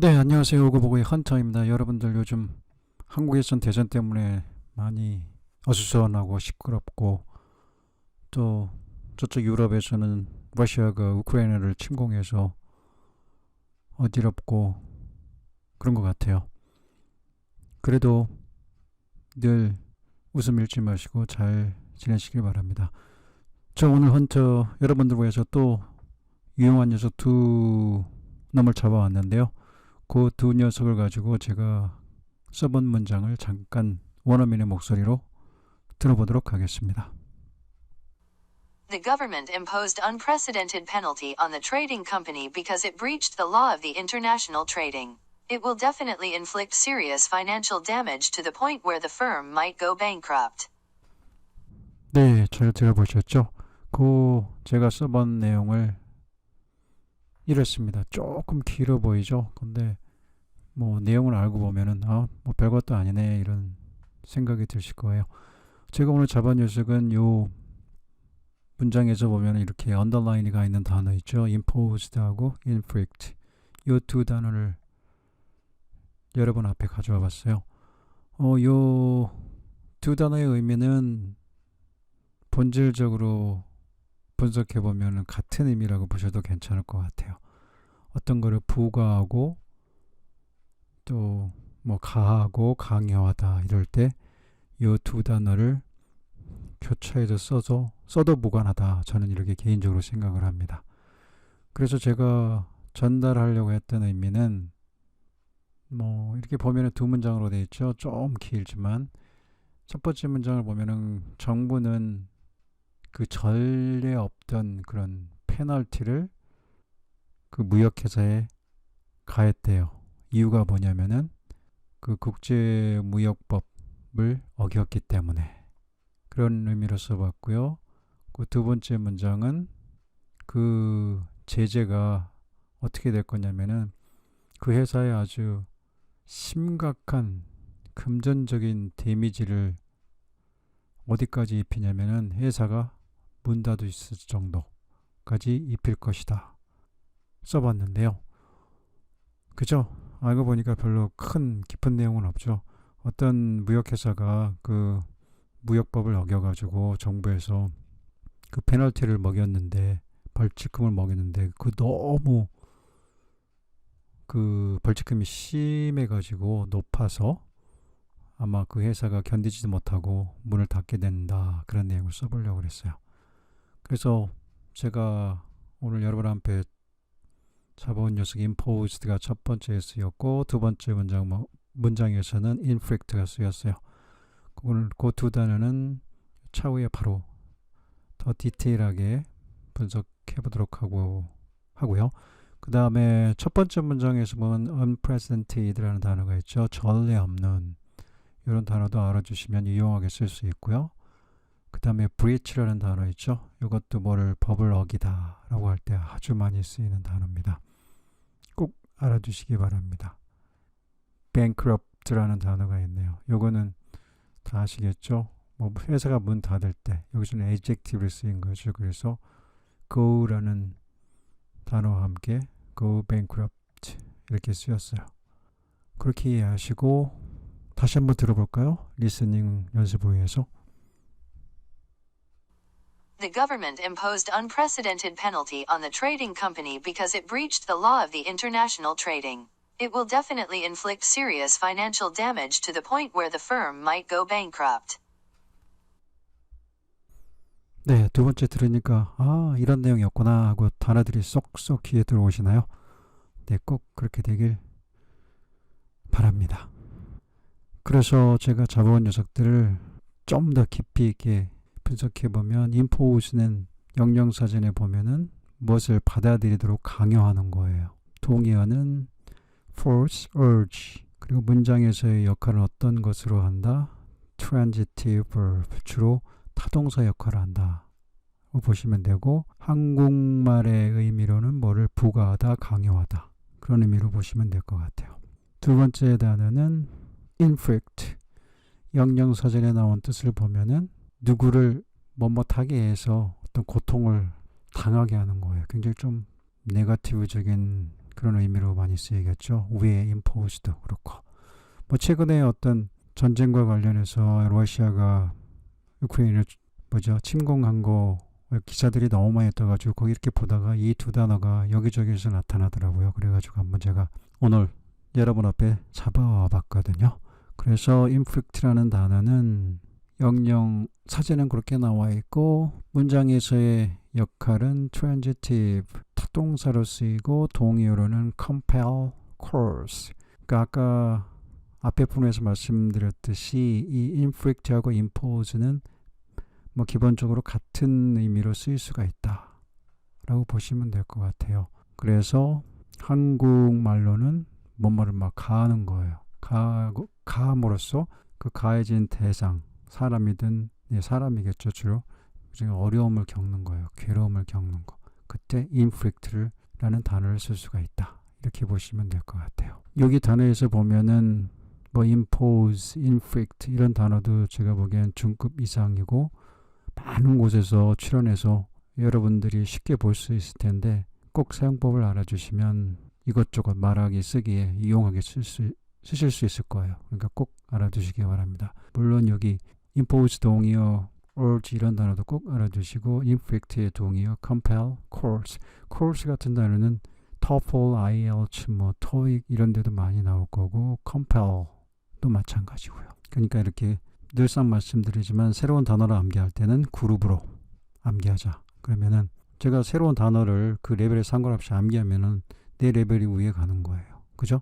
네, 안녕하세요. 오고보고의 헌터입니다. 여러분들 요즘 한국에선 대선 때문에 많이 어수선하고 시끄럽고 또 저쪽 유럽에서는 러시아가 우크라이나를 침공해서 어지럽고 그런 것 같아요. 그래도 늘 웃음 잃지 마시고 잘 지내시길 바랍니다. 저 오늘 헌터 여러분들 위해서 또 유용한 녀석 두 놈을 잡아왔는데요. 그 두 녀석을 가지고 제가 써본 문장을 잠깐 원어민의 목소리로 들어보도록 하겠습니다. The government imposed unprecedented penalty on the trading company because it breached the law of the international trading. It will definitely inflict serious financial damage to the point where the firm might go bankrupt. 네, 잘 들어보셨죠? 제가 써본 내용을 이랬습니다. 조금 길어 보이죠? 근데 뭐 내용을 알고 보면은 뭐 별것도 아니네 이런 생각이 드실 거예요. 제가 오늘 잡은 녀석은 요 문장에서 보면 이렇게 언더라인이가 있는 단어 있죠. imposed하고 inflict 요 두 단어를 여러분 앞에 가져와 봤어요. 요 두 단어의 의미는 본질적으로 분석해 보면 같은 의미라고 보셔도 괜찮을 것 같아요. 어떤 거를 부과하고 또 뭐 가하고 강요하다 이럴 때 요 두 단어를 교차해서 써도 무관하다. 저는 이렇게 개인적으로 생각을 합니다. 그래서 제가 전달하려고 했던 의미는 뭐 이렇게 보면은 두 문장으로 되어 있죠. 좀 길지만 첫 번째 문장을 보면은 정부는 그 전례 없던 그런 페널티를 그 무역회사에 가했대요. 이유가 뭐냐면은 그 국제무역법을 어겼기 때문에 그런 의미로 써봤고요. 그 두 번째 문장은 그 제재가 어떻게 될 거냐면은 그 회사에 아주 심각한 금전적인 데미지를 어디까지 입히냐면은 회사가 문 닫을 정도까지 입힐 것이다. 써봤는데요. 그죠? 알고 보니까 별로 큰 깊은 내용은 없죠. 어떤 무역회사가 그 무역법을 어겨가지고 정부에서 그 페널티를 먹였는데 벌칙금을 먹였는데 그 너무 그 벌칙금이 심해가지고 높아서 아마 그 회사가 견디지도 못하고 문을 닫게 된다 그런 내용을 써보려고 그랬어요. 그래서 제가 오늘 여러분 앞에 잡아온 녀석 imposed가 첫 번째 쓰였고 두 번째 문장에서는 inflict가 쓰였어요. 그 두 단어는 차후에 바로 더 디테일하게 분석해 보도록 하고요. 그 다음에 첫 번째 문장에서 보면 unprecedented라는 단어가 있죠. 전례 없는 이런 단어도 알아주시면 유용하게 쓸 수 있고요. 그 다음에 breach라는 단어 있죠. 이것도 법을 어기다 라고 할 때 아주 많이 쓰이는 단어입니다. 꼭 알아두시기 바랍니다. bankrupt라는 단어가 있네요. 요거는 다 아시겠죠? 뭐 회사가 문 닫을 때 여기서는 adjective를 쓰인 거죠. 그래서 go라는 단어와 함께 go bankrupt 이렇게 쓰였어요. 그렇게 이해하시고 다시 한번 들어볼까요? 리스닝 연습을 위해서. The government imposed unprecedented penalty on the trading company because it breached the law of the international trading. It will definitely inflict serious financial damage to the point where the firm might go bankrupt. 네, 두 번째 들으니까 이런 내용이었구나 하고 단어들이 쏙쏙 귀에 들어오시나요? 네, 꼭 그렇게 되길 바랍니다. 그래서 제가 잡아온 녀석들을 좀 더 깊이 있게 분석해보면 impose는 영영사전에 보면은 무엇을 받아들이도록 강요하는 거예요. 동의어는 force, urge 그리고 문장에서의 역할은 어떤 것으로 한다? transitive verb 주로 타동사 역할을 한다 보시면 되고 한국말의 의미로는 뭐를 부과하다, 강요하다 그런 의미로 보시면 될 것 같아요. 두 번째 단어는 inflict 영영사전에 나온 뜻을 보면은 누구를 못하게 해서 어떤 고통을 당하게 하는 거예요. 굉장히 좀 네거티브적인 그런 의미로 많이 쓰이겠죠. 위에 imposed도 그렇고. 뭐 최근에 어떤 전쟁과 관련해서 러시아가 우크라이나를 침공한 거 기사들이 너무 많이 떠가지고 거기 이렇게 보다가 이 두 단어가 여기저기서 나타나더라고요. 그래가지고 한번 제가 오늘 여러분 앞에 잡아와 봤거든요. 그래서 inflict라는 단어는 영영 사전은 그렇게 나와 있고 문장에서의 역할은 transitive 타동사로 쓰이고 동의어로는 compel, coerce. 그러니까 아까 앞에 부분에서 말씀드렸듯이 이 inflict하고 impose는 뭐 기본적으로 같은 의미로 쓰일 수가 있다 라고 보시면 될 것 같아요. 그래서 한국말로는 뭐뭐를 막 가하는 거예요. 가함으로써 그 가해진 대상 사람이든 사람이겠죠. 주로 어려움을 겪는 거예요. 괴로움을 겪는 거. 그때 inflict를 라는 단어를 쓸 수가 있다. 이렇게 보시면 될 것 같아요. 여기 단어에서 보면은 뭐 impose, inflict 이런 단어도 제가 보기엔 중급 이상이고 많은 곳에서 출연해서 여러분들이 쉽게 볼 수 있을 텐데 꼭 사용법을 알아주시면 이것저것 말하기 쓰기에 이용하게 쓰실 수 있을 거예요. 그러니까 꼭 알아두시기 바랍니다. 물론 여기 impose 동의어, urge 이런 단어도 꼭 알아두시고 inflict의 동의어, compel, coerce. coerce 같은 단어는 TOEFL, IELTS, 뭐 TOEIC 이런 데도 많이 나올 거고 compel도 마찬가지고요. 그러니까 이렇게 늘상 말씀드리지만 새로운 단어를 암기할 때는 그룹으로 암기하자. 그러면은 제가 새로운 단어를 그 레벨에 상관없이 암기하면은 내 레벨이 위에 가는 거예요. 그죠?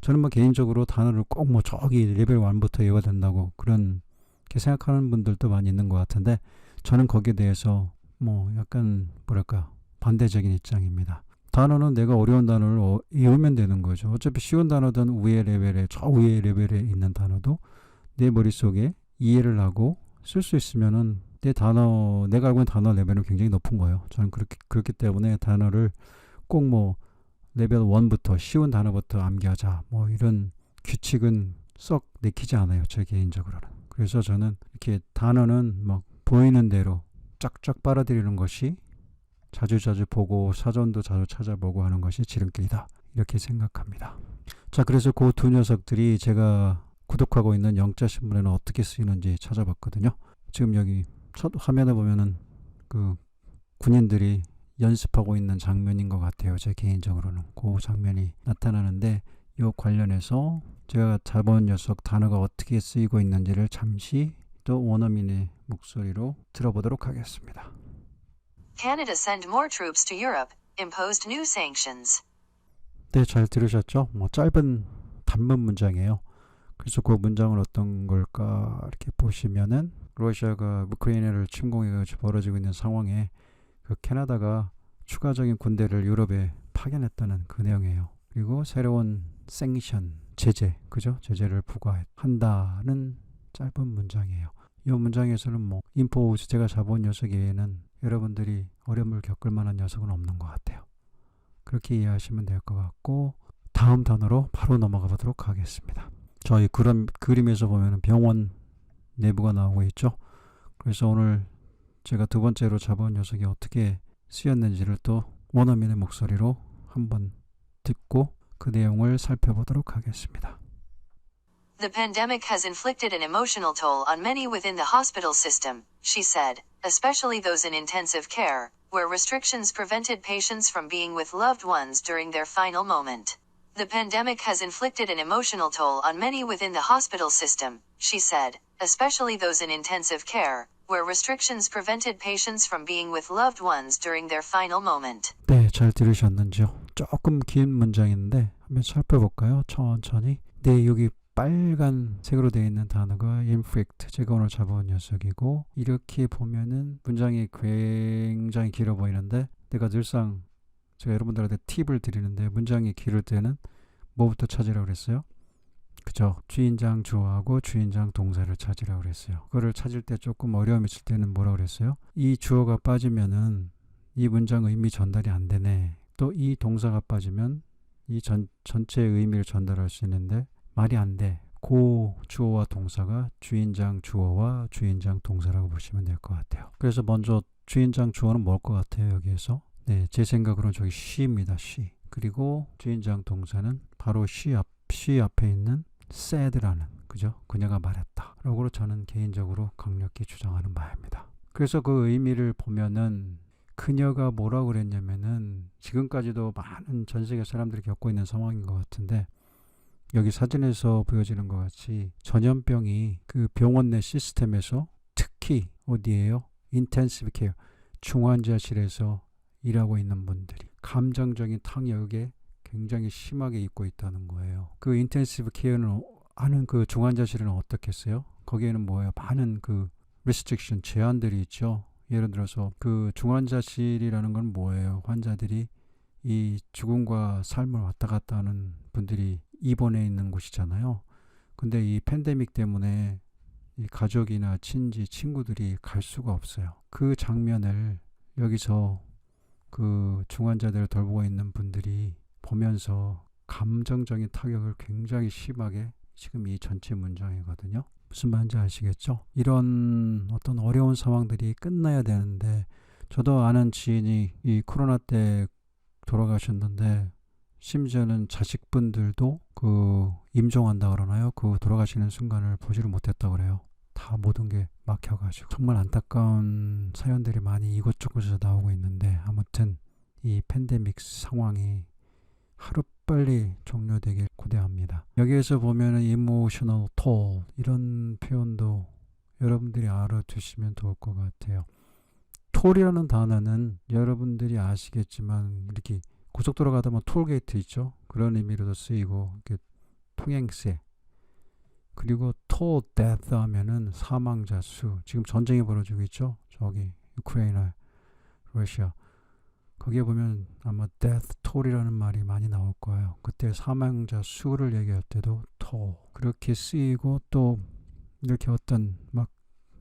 저는 뭐 개인적으로 단어를 꼭 뭐 저기 레벨 1부터 외워야 된다고 그렇게 생각하는 분들도 많이 있는 것 같은데 저는 거기에 대해서 뭐 약간 뭐랄까 반대적인 입장입니다. 단어는 내가 어려운 단어를 외우면 되는 거죠. 어차피 쉬운 단어든 위에 레벨에 저 위에 레벨에 있는 단어도 내 머릿속에 이해를 하고 쓸 수 있으면은 내가 알고 있는 단어 레벨은 굉장히 높은 거예요. 저는 그렇기 때문에 단어를 꼭 뭐 레벨 1부터 쉬운 단어부터 암기하자 뭐 이런 규칙은 썩 내키지 않아요. 제 개인적으로는. 그래서 저는 이렇게 단어는 막 보이는 대로 쫙쫙 빨아들이는 것이 자주 보고 사전도 자주 찾아보고 하는 것이 지름길이다. 이렇게 생각합니다. 자, 그래서 그 두 녀석들이 제가 구독하고 있는 영자신문에는 어떻게 쓰이는지 찾아봤거든요. 지금 여기 첫 화면에 보면은 그 군인들이 연습하고 있는 장면인 것 같아요. 제 개인적으로는 그 장면이 나타나는데 이 관련해서 제가 잡은 녀석 단어가 어떻게 쓰이고 있는지를 잠시 또 원어민의 목소리로 들어보도록 하겠습니다. Canada send more troops to Europe, imposed new sanctions. 네, 잘 들으셨죠? 뭐 짧은 단문 문장이에요. 그래서 그 문장은 어떤 걸까 이렇게 보시면은 러시아가 우크라이나를 침공해가지고 벌어지고 있는 상황에 그 캐나다가 추가적인 군대를 유럽에 파견했다는 그 내용이에요. 그리고 새로운 생션, 제재, 그죠? 제재를 부과한다는 짧은 문장이에요. 이 문장에서는 뭐 impose 제가 잡아온 녀석 외에는 여러분들이 어려움을 겪을 만한 녀석은 없는 것 같아요. 그렇게 이해하시면 될 것 같고 다음 단어로 바로 넘어가 보도록 하겠습니다. 저희 그림에서 보면 병원 내부가 나오고 있죠. 그래서 오늘 제가 두 번째로 잡아온 녀석이 어떻게 쓰였는지를 또 원어민의 목소리로 한번 듣고 그 내용을 살펴보도록 하겠습니다. The pandemic has inflicted an emotional toll on many within the hospital system, she said, especially those in intensive care, where restrictions prevented patients from being with loved ones during their final moment. The pandemic has inflicted an emotional toll on many within the hospital system, she said, especially those in intensive care, where restrictions prevented patients from being with loved ones during their final moment. 네, 잘 들으셨는지요? 조금 긴 문장인데 한번 살펴볼까요? 천천히. 네, 여기 빨간색으로 되어 있는 단어가 inflict, 제가 오늘 잡아온 녀석이고 이렇게 보면은 문장이 굉장히 길어 보이는데 내가 늘상 제가 여러분들한테 팁을 드리는데 문장이 길을 때는 뭐부터 찾으라고 그랬어요? 그죠? 주인장 주어하고 주인장 동사를 찾으라고 그랬어요. 그거를 찾을 때 조금 어려움 있을 때는 뭐라고 그랬어요? 이 주어가 빠지면은 이 문장 의미 전달이 안 되네. 또 이 동사가 빠지면 이 전체의 의미를 전달할 수 있는데 말이 안 돼. 그 주어와 동사가 주인장 주어와 주인장 동사라고 보시면 될 것 같아요. 그래서 먼저 주인장 주어는 뭘 것 같아요? 여기에서 네, 제 생각으로는 저기 she입니다. she. 그리고 주인장 동사는 바로 she 앞에 있는 said라는, 그죠? 그녀가 말했다 라고 저는 개인적으로 강력히 주장하는 바입니다. 그래서 그 의미를 보면은 그녀가 뭐라고 그랬냐면은 지금까지도 많은 전 세계 사람들이 겪고 있는 상황인 것 같은데, 여기 사진에서 보여지는 것 같이 전염병이 그 병원 내 시스템에서, 특히 어디예요? 인텐시브 케어, 중환자실에서 일하고 있는 분들이 감정적인 타격에 굉장히 심하게 입고 있다는 거예요. 그 인텐시브 케어는 하는 그 중환자실은 어떻겠어요? 거기에는 뭐예요? 많은 그 restriction, 제한들이 있죠. 예를 들어서 그 중환자실이라는 건 뭐예요? 환자들이 이 죽음과 삶을 왔다 갔다 하는 분들이 입원해 있는 곳이잖아요. 근데 이 팬데믹 때문에 이 가족이나 친지, 친구들이 갈 수가 없어요. 그 장면을 여기서 그 중환자들을 돌보고 있는 분들이 보면서 감정적인 타격을 굉장히 심하게, 지금 이 전체 문장이거든요. 무슨 말인지 아시겠죠? 이런 어떤 어려운 상황들이 끝나야 되는데, 저도 아는 지인이 이 코로나 때 돌아가셨는데, 심지어는 자식분들도 그 임종한다 그러나요? 그 돌아가시는 순간을 보지를 못했다 그래요. 다 모든 게 막혀가지고. 정말 안타까운 사연들이 많이 이곳저곳에서 나오고 있는데, 아무튼 이 팬데믹 상황이 하루빨리 종료되길 고대합니다. 여기에서 보면은 emotional toll, 이런 표현도 여러분들이 알아두시면 좋을 것 같아요. toll이라는 단어는 여러분들이 아시겠지만 이렇게 고속도로 가다 보면 톨게이트 있죠. 그런 의미로도 쓰이고, 이렇게 통행세, 그리고 toll death 하면은 사망자 수. 지금 전쟁이 벌어지고 있죠. 저기 우크라이나, 러시아. 거기에 보면 아마 death toll이라는 말이 많이 나올 거예요. 그때 사망자 수를 얘기할 때도 toll 그렇게 쓰이고, 또 이렇게 어떤 막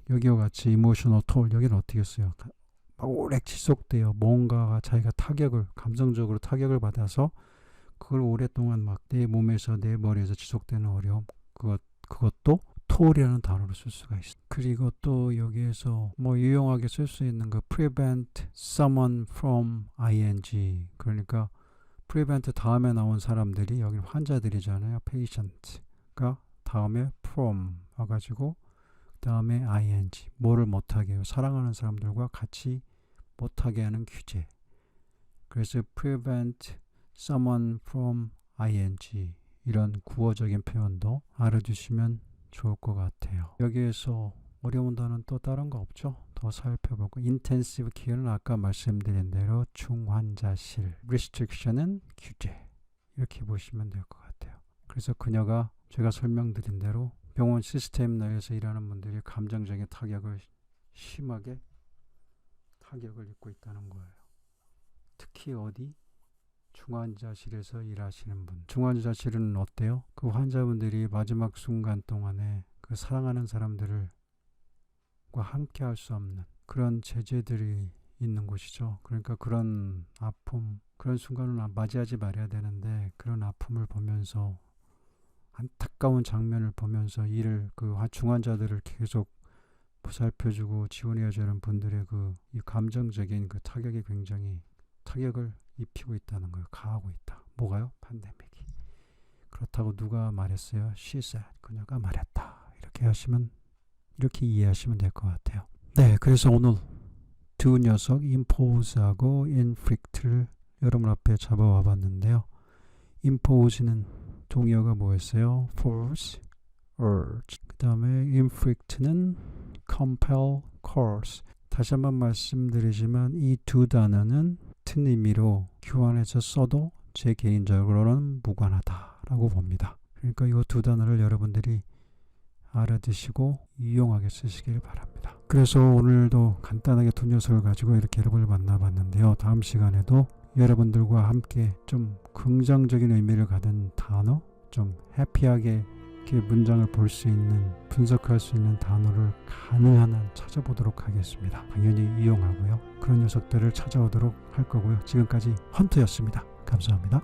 여기와 같이 emotional toll, 여기는 어떻게 써요? 막 오래 지속돼요. 뭔가가 자기가 타격을, 감정적으로 타격을 받아서 그걸 오랫동안 막 내 몸에서, 내 머리에서 지속되는 어려움, 그것도 toll이라는 단어로 쓸 수가 있어요. 그리고 또 여기에서 뭐 유용하게 쓸 수 있는 거 prevent someone from ing, 그러니까 prevent 다음에 나온 사람들이 여기 환자들이잖아요. patient가 다음에 from 와가지고 그 다음에 ing, 뭐를 못하게 해요? 사랑하는 사람들과 같이 못하게 하는 규제. 그래서 prevent someone from ing, 이런 구어적인 표현도 알아두시면 좋을 것 같아요. 여기에서 어려운 단어는 또 다른 거 없죠? 더 살펴보고, intensive care는 아까 말씀드린 대로 중환자실, restriction은 규제, 이렇게 보시면 될 것 같아요. 그래서 그녀가 제가 설명드린 대로 병원 시스템 내에서 일하는 분들이 감정적인 타격을 심하게 타격을 입고 있다는 거예요. 특히 어디? 중환자실에서 일하시는 분. 중환자실은 어때요? 그 환자분들이 마지막 순간 동안에 그 사랑하는 사람들과 함께 할 수 없는 그런 제재들이 있는 곳이죠. 그러니까 그런 아픔, 그런 순간을 맞이하지 말아야 되는데, 그런 아픔을 보면서, 안타까운 장면을 보면서 일을, 그 중환자들을 계속 보살펴주고 지원해줘야 하는 분들의 이 감정적인 그 타격이 굉장히 타격을 입히고 있다는 거예요. 가하고 있다. 뭐가요? 팬데믹이. 그렇다고 누가 말했어요? She said. 그녀가 말했다. 이렇게 이해하시면 될 것 같아요. 네, 그래서 오늘 두 녀석 impose하고 inflict를 여러분 앞에 잡아와 봤는데요. impose는 동의어가 뭐였어요? force, urge. 그 다음에 inflict는 compel, coerce. 다시 한번 말씀드리지만 이 두 단어는 같은 의미로 교환해서 써도 제 개인적으로는 무관하다라고 봅니다. 그러니까 이 두 단어를 여러분들이 알아두시고 유용하게 쓰시길 바랍니다. 그래서 오늘도 간단하게 두 녀석을 가지고 이렇게 여러분을 만나봤는데요. 다음 시간에도 여러분들과 함께 좀 긍정적인 의미를 가진 단어, 좀 해피하게 이렇게 문장을 볼 수 있는, 분석할 수 있는 단어를 가능한 한 찾아보도록 하겠습니다. 당연히 유용하고요. 그런 녀석들을 찾아오도록 할 거고요. 지금까지 헌터였습니다. 감사합니다.